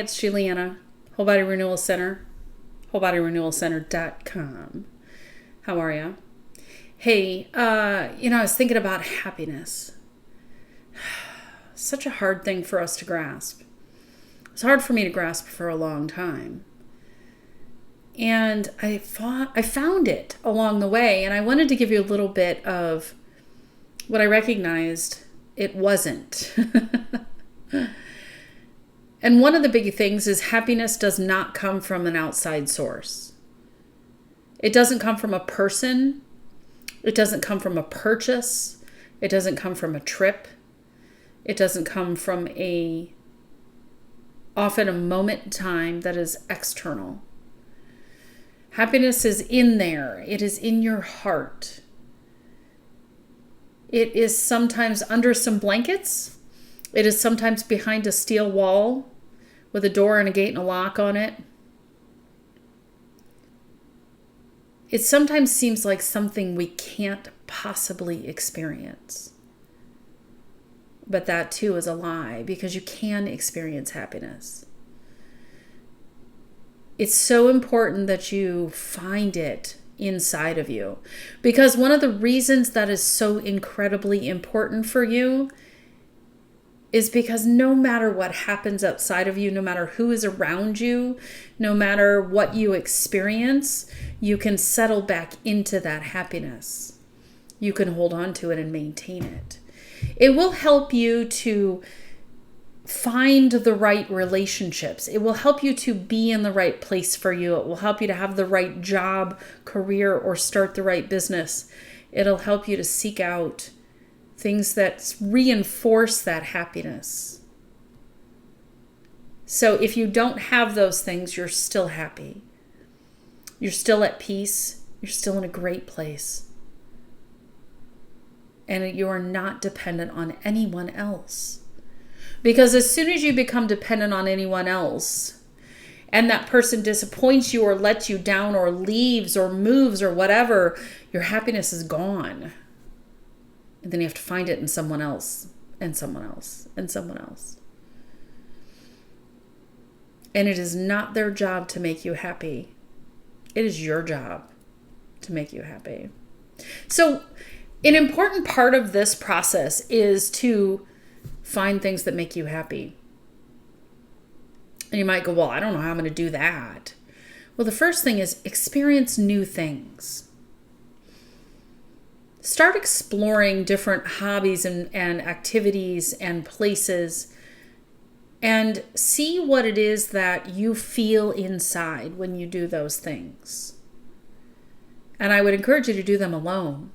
It's Juliana, Whole Body Renewal Center, wholebodyrenewalcenter.com. How are you? Hey, I was thinking about happiness. Such a hard thing for us to grasp. It's hard for me to grasp for a long time. And I found it along the way, and I wanted to give you a little bit of what I recognized it wasn't. And one of the big things is happiness does not come from an outside source. It doesn't come from a person. It doesn't come from a purchase. It doesn't come from a trip. It doesn't come from often a moment in time that is external. Happiness is in there. It is in your heart. It is sometimes under some blankets. It is sometimes behind a steel wall with a door and a gate and a lock on it. It sometimes seems like something we can't possibly experience. But that too is a lie, because you can experience happiness. It's so important that you find it inside of you, because one of the reasons that is so incredibly important for you is because no matter what happens outside of you, no matter who is around you, no matter what you experience, you can settle back into that happiness. You can hold on to it and maintain it. It will help you to find the right relationships. It will help you to be in the right place for you. It will help you to have the right job, career, or start the right business. It'll help you to seek out things that reinforce that happiness. So if you don't have those things, you're still happy. You're still at peace. You're still in a great place. And you are not dependent on anyone else. Because as soon as you become dependent on anyone else, and that person disappoints you or lets you down or leaves or moves or whatever, your happiness is gone. And then you have to find it in someone else, and someone else, and someone else. And it is not their job to make you happy. It is your job to make you happy. So an important part of this process is to find things that make you happy. And you might go, well, I don't know how I'm going to do that. Well, the first thing is experience new things. Start exploring different hobbies and activities and places, and see what it is that you feel inside when you do those things. And I would encourage you to do them alone.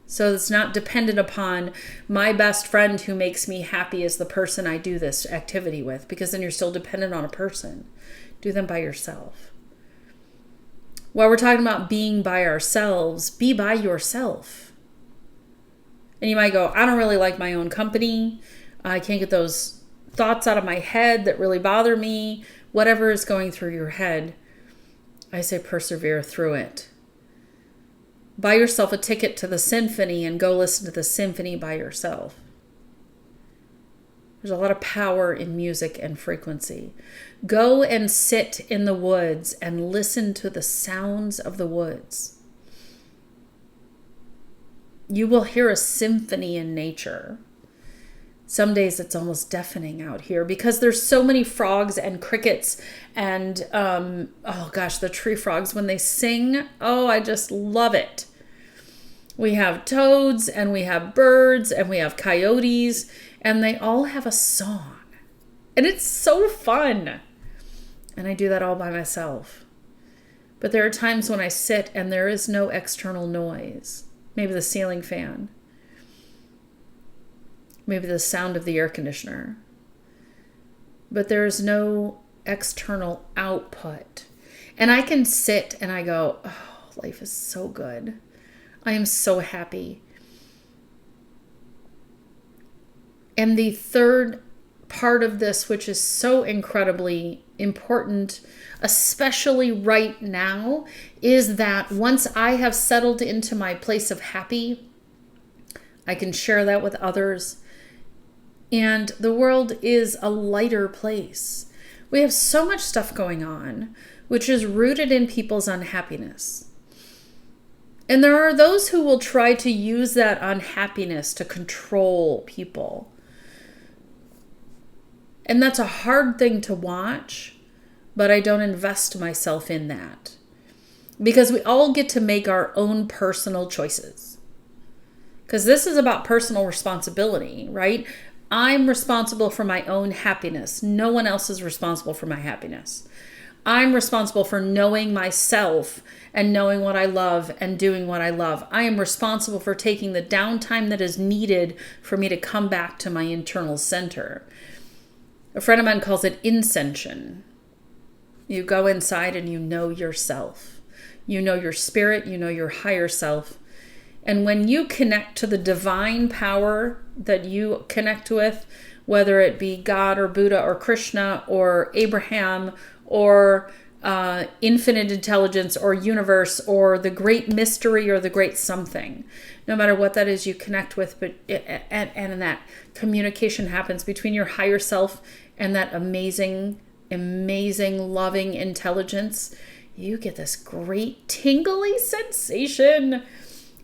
So it's not dependent upon my best friend who makes me happy as the person I do this activity with, because then you're still dependent on a person. Do them by yourself. While we're talking about being by ourselves, be by yourself. And you might go, I don't really like my own company. I can't get those thoughts out of my head that really bother me. Whatever is going through your head, I say persevere through it. Buy yourself a ticket to the symphony and go listen to the symphony by yourself. There's a lot of power in music and frequency. Go and sit in the woods and listen to the sounds of the woods. You will hear a symphony in nature. Some days it's almost deafening out here because there's so many frogs and crickets and, the tree frogs, when they sing, I just love it. We have toads and we have birds and we have coyotes, and they all have a song. And it's so fun. And I do that all by myself. But there are times when I sit and there is no external noise. Maybe the ceiling fan. Maybe the sound of the air conditioner. But there's no external output. And I can sit and I go, life is so good. I am so happy. And the third part of this, which is so incredibly important, especially right now, is that once I have settled into my place of happy, I can share that with others. And the world is a lighter place. We have so much stuff going on, which is rooted in people's unhappiness. And there are those who will try to use that unhappiness to control people. And that's a hard thing to watch, but I don't invest myself in that. Because we all get to make our own personal choices. Because this is about personal responsibility, right? I'm responsible for my own happiness. No one else is responsible for my happiness. I'm responsible for knowing myself and knowing what I love and doing what I love. I am responsible for taking the downtime that is needed for me to come back to my internal center. A friend of mine calls it incension. You go inside and you know yourself. You know your spirit, you know your higher self. And when you connect to the divine power that you connect with, whether it be God or Buddha or Krishna or Abraham or infinite intelligence or universe or the great mystery or the great something, no matter what that is you connect with, and that communication happens between your higher self and that amazing, loving intelligence, you get this great tingly sensation.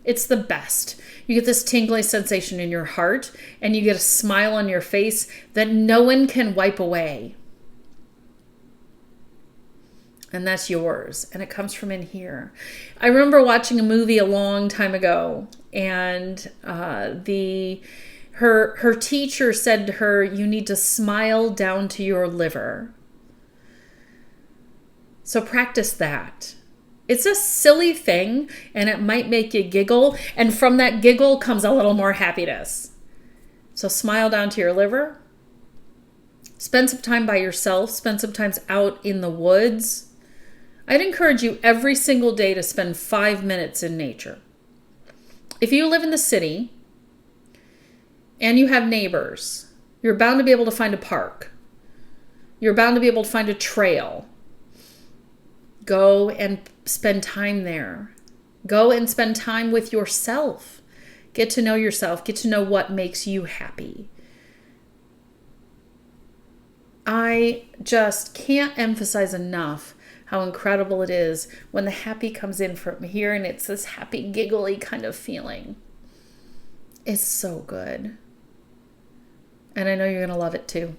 It's the best. You get this tingly sensation in your heart and you get a smile on your face that no one can wipe away. And that's yours. And it comes from in here. I remember watching a movie a long time ago, and her teacher said to her, "You need to smile down to your liver." So practice that. It's a silly thing, and it might make you giggle. And from that giggle comes a little more happiness. So smile down to your liver. Spend some time by yourself. Spend some time out in the woods. I'd encourage you every single day to spend 5 minutes in nature. If you live in the city and you have neighbors, you're bound to be able to find a park. You're bound to be able to find a trail. Go and spend time there. Go and spend time with yourself. Get to know yourself. Get to know what makes you happy. I just can't emphasize enough how incredible it is when the happy comes in from here and it's this happy, giggly kind of feeling. It's so good. And I know you're going to love it too.